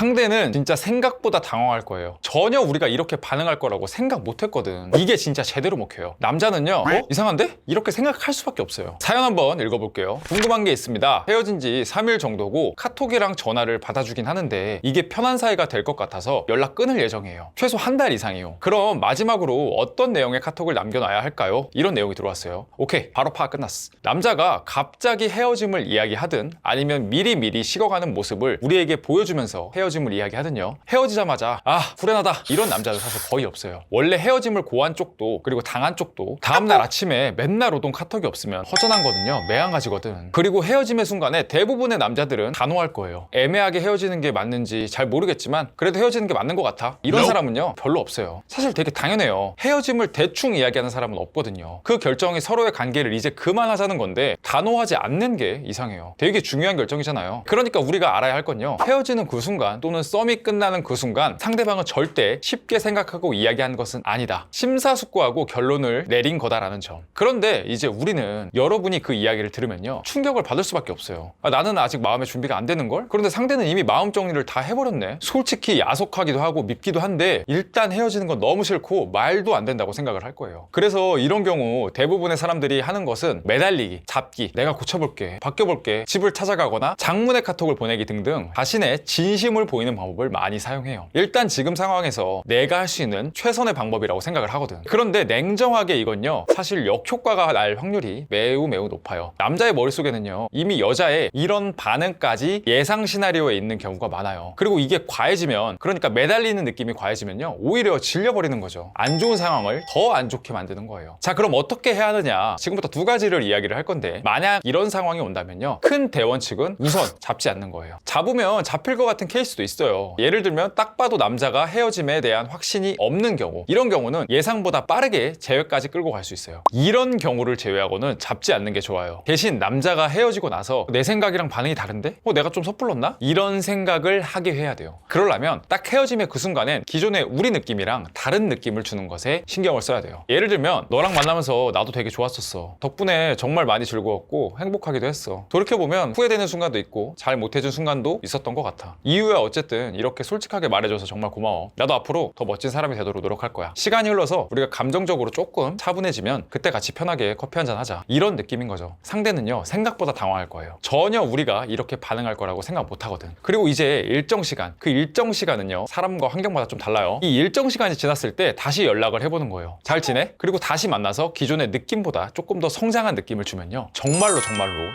상대는 진짜 생각보다 당황할 거예요. 전혀 우리가 이렇게 반응할 거라고 생각 못 했거든. 이게 진짜 제대로 먹혀요. 남자는요, 이상한데? 이렇게 생각할 수밖에 없어요. 사연 한번 읽어볼게요. 궁금한 게 있습니다. 헤어진 지 3일 정도고 카톡이랑 전화를 받아주긴 하는데 이게 편한 사이가 될 것 같아서 연락 끊을 예정이에요. 최소 한 달 이상이요. 그럼 마지막으로 어떤 내용의 카톡을 남겨놔야 할까요? 이런 내용이 들어왔어요. 오케이, 바로 파악 끝났어. 남자가 갑자기 헤어짐을 이야기하든 아니면 미리미리 식어가는 모습을 우리에게 보여주면서 헤어짐을 이야기하든요, 헤어지자마자 후련하다 이런 남자는 사실 거의 없어요. 원래 헤어짐을 고한 쪽도 그리고 당한 쪽도 다음날 아침에 맨날 오던 카톡이 없으면 허전한 거든요. 매한가지거든. 그리고 헤어짐의 순간에 대부분의 남자들은 단호할 거예요. 애매하게 헤어지는 게 맞는지 잘 모르겠지만 그래도 헤어지는 게 맞는 것 같아, 이런 사람은요 별로 없어요. 사실 되게 당연해요. 헤어짐을 대충 이야기하는 사람은 없거든요. 그 결정이 서로의 관계를 이제 그만하자는 건데 단호하지 않는 게 이상해요. 되게 중요한 결정이잖아요. 그러니까 우리가 알아야 할 건요, 헤어지는 그 순간 또는 썸이 끝나는 그 순간 상대방은 절대 쉽게 생각하고 이야기한 것은 아니다, 심사숙고하고 결론을 내린 거다라는 점. 그런데 이제 우리는 여러분이 그 이야기를 들으면요 충격을 받을 수밖에 없어요. 나는 아직 마음의 준비가 안 되는걸? 그런데 상대는 이미 마음 정리를 다 해버렸네. 솔직히 야속하기도 하고 밉기도 한데 일단 헤어지는 건 너무 싫고 말도 안 된다고 생각을 할 거예요. 그래서 이런 경우 대부분의 사람들이 하는 것은 매달리기, 잡기, 내가 고쳐볼게, 바뀌어볼게, 집을 찾아가거나 장문의 카톡을 보내기 등등 자신의 진심을 보이는 방법을 많이 사용해요. 일단 지금 상황에서 내가 할 수 있는 최선의 방법이라고 생각을 하거든. 그런데 냉정하게 이건요 사실 역효과가 날 확률이 매우 높아요. 남자의 머릿속에는요 이미 여자의 이런 반응까지 예상 시나리오에 있는 경우가 많아요. 그리고 이게 과해지면, 그러니까 매달리는 느낌이 과해지면요 오히려 질려버리는 거죠. 안 좋은 상황을 더 안 좋게 만드는 거예요. 자, 그럼 어떻게 해야 하느냐, 지금부터 두 가지를 이야기를 할 건데, 만약 이런 상황이 온다면요 큰 대원칙은 우선 잡지 않는 거예요. 잡으면 잡힐 것 같은 케이스도 있어요. 예를 들면 딱 봐도 남자가 헤어짐에 대한 확신이 없는 경우, 이런 경우는 예상보다 빠르게 재회까지 끌고 갈 수 있어요. 이런 경우를 제외하고는 잡지 않는 게 좋아요. 대신 남자가 헤어지고 나서 내 생각이랑 반응이 다른데? 내가 좀 섣불렀나? 이런 생각을 하게 해야 돼요. 그러려면 딱 헤어짐의 그 순간엔 기존의 우리 느낌이랑 다른 느낌을 주는 것에 신경을 써야 돼요. 예를 들면 너랑 만나면서 나도 되게 좋았었어. 덕분에 정말 많이 즐거웠고 행복하기도 했어. 돌이켜보면 후회되는 순간도 있고 잘 못해준 순간도 있었던 것 같아. 이유야 어쨌든 이렇게 솔직하게 말해줘서 정말 고마워. 나도 앞으로 더 멋진 사람이 되도록 노력할 거야. 시간이 흘러서 우리가 감정적으로 조금 차분해지면 그때 같이 편하게 커피 한잔 하자, 이런 느낌인 거죠. 상대는요 생각보다 당황할 거예요. 전혀 우리가 이렇게 반응할 거라고 생각 못 하거든. 그리고 이제 일정 시간, 그 일정 시간은요 사람과 환경마다 좀 달라요. 이 일정 시간이 지났을 때 다시 연락을 해보는 거예요. 잘 지내? 그리고 다시 만나서 기존의 느낌보다 조금 더 성장한 느낌을 주면요 정말로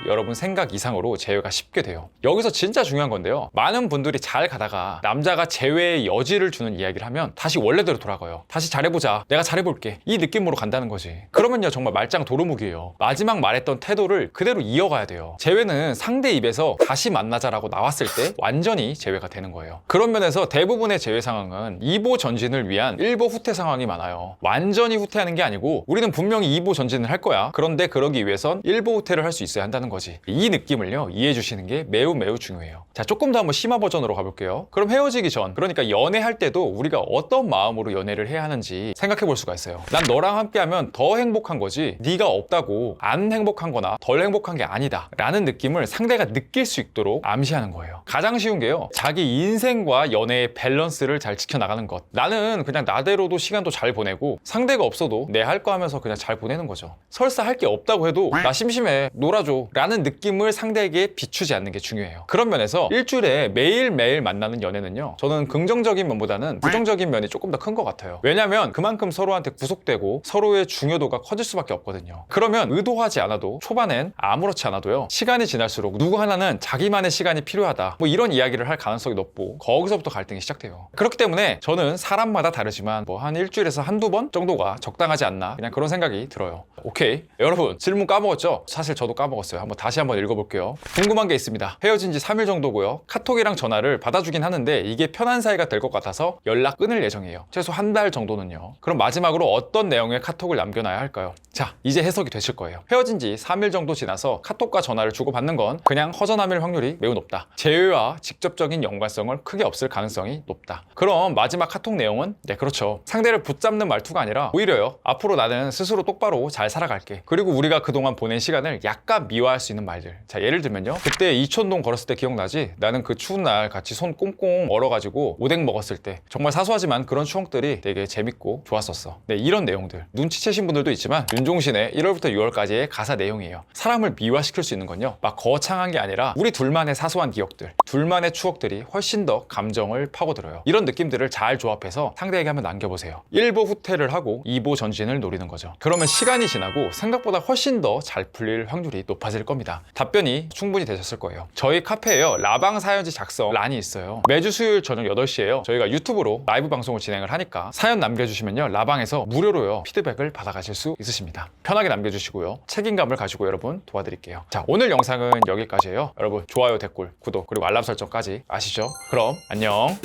여러분 생각 이상으로 재회가 쉽게 돼요. 여기서 진짜 중요한 건데요, 많은 분들이 잘 가다가 남자가 재회의 여지를 주는 이야기를 하면 다시 원래대로 돌아가요. 다시 잘해보자, 내가 잘해볼게, 이 느낌으로 간다는 거지. 그러면요 정말 말짱 도루묵이에요. 마지막 말했던 태도를 그대로 이어가야 돼요. 재회는 상대 입에서 다시 만나자라고 나왔을 때 완전히 재회가 되는 거예요. 그런 면에서 대부분의 재회 상황은 2보 전진을 위한 1보 후퇴 상황이 많아요. 완전히 후퇴하는 게 아니고 우리는 분명히 2보 전진을 할 거야. 그런데 그러기 위해선 1보 후퇴를 할 수 있어야 한다는 거지. 이 느낌을요 이해해 주시는 게 매우 중요해요. 자, 조금 더 한번 심화 버전으로 가볼게요. 그럼 헤어지기 전, 그러니까 연애할 때도 우리가 어떤 마음으로 연애를 해야 하는지 생각해 볼 수가 있어요. 난 너랑 함께하면 더 행복한 거지 네가 없다고 안 행복한 거나 덜 행복한 게 아니다 라는 느낌을 상대가 느낄 수 있도록 암시하는 거예요. 가장 쉬운 게요, 자기 인생과 연애의 밸런스를 잘 지켜나가는 것. 나는 그냥 나대로도 시간도 잘 보내고 상대가 없어도 내 할 거 하면서 그냥 잘 보내는 거죠. 설사 할 게 없다고 해도 나 심심해, 놀아줘 라는 느낌을 상대에게 비추지 않는 게 중요해요. 그런 면에서 일주일에 매일매일 만나는 연애는요 저는 긍정적인 면보다는 부정적인 면이 조금 더 큰 것 같아요. 왜냐면 그만큼 서로한테 구속되고 서로의 중요도가 커질 수밖에 없거든요. 그러면 의도하지 않아도 초반엔 아무렇지 않아도요 시간이 지날수록 누구 하나는 자기만의 시간이 필요하다, 이런 이야기를 할 가능성이 높고 거기서부터 갈등이 시작돼요. 그렇기 때문에 저는 사람마다 다르지만 한 일주일에서 한두 번 정도가 적당하지 않나, 그냥 그런 생각이 들어요. 오케이, 여러분 질문 까먹었죠? 사실 저도 까먹었어요. 다시 한번 읽어볼게요. 궁금한 게 있습니다. 헤어진 지 3일 정도고요. 카톡이랑 전화를 받아주긴 하는데 이게 편한 사이가 될 것 같아서 연락 끊을 예정이에요. 최소 한 달 정도는요. 그럼 마지막으로 어떤 내용의 카톡을 남겨놔야 할까요? 자, 이제 해석이 되실 거예요. 헤어진 지 3일 정도 지나서 카톡과 전화를 주고받는 건 그냥 허전함일 확률이 매우 높다. 재회와 직접적인 연관성을 크게 없을 가능성이 높다. 그럼 마지막 카톡 내용은 그렇죠, 상대를 붙잡는 말투가 아니라 오히려요, 앞으로 나는 스스로 똑바로 잘 살아갈게, 그리고 우리가 그동안 보낸 시간을 약간 미화할 수 있는 말들. 자, 예를 들면요, 그때 이촌동 걸었을 때 기억나지? 나는 그 추운 날 같이 손 꽁꽁 얼어가지고 오뎅 먹었을 때 정말 사소하지만 그런 추억들이 되게 재밌고 좋았었어. 네, 이런 내용들 눈치채신 분들도 있지만 윤종신의 1월부터 6월까지의 가사 내용이에요. 사람을 미화시킬 수 있는 건요, 막 거창한 게 아니라 우리 둘만의 사소한 기억들, 둘만의 추억들이 훨씬 더 감정을 파고들어요. 이런 느낌들을 잘 조합해서 상대에게 한번 남겨보세요. 1보 후퇴를 하고 2보 전진을 노리는 거죠. 그러면 시간이 지나고 생각보다 훨씬 더 잘 풀릴 확률이 높아질 겁니다. 답변이 충분히 되셨을 거예요. 저희 카페에요, 라방 사연지 작성 란이 있어요. 매주 수요일 저녁 8시에요 저희가 유튜브로 라이브 방송을 진행을 하니까 사연 남겨주시면요, 라방에서 무료로요 피드백을 받아가실 수 있으십니다. 편하게 남겨주시고요, 책임감을 가지고 여러분 도와드릴게요. 자, 오늘 영상은 여기까지예요. 여러분 좋아요, 댓글, 구독, 그리고 알람 설정까지 아시죠? 그럼 안녕.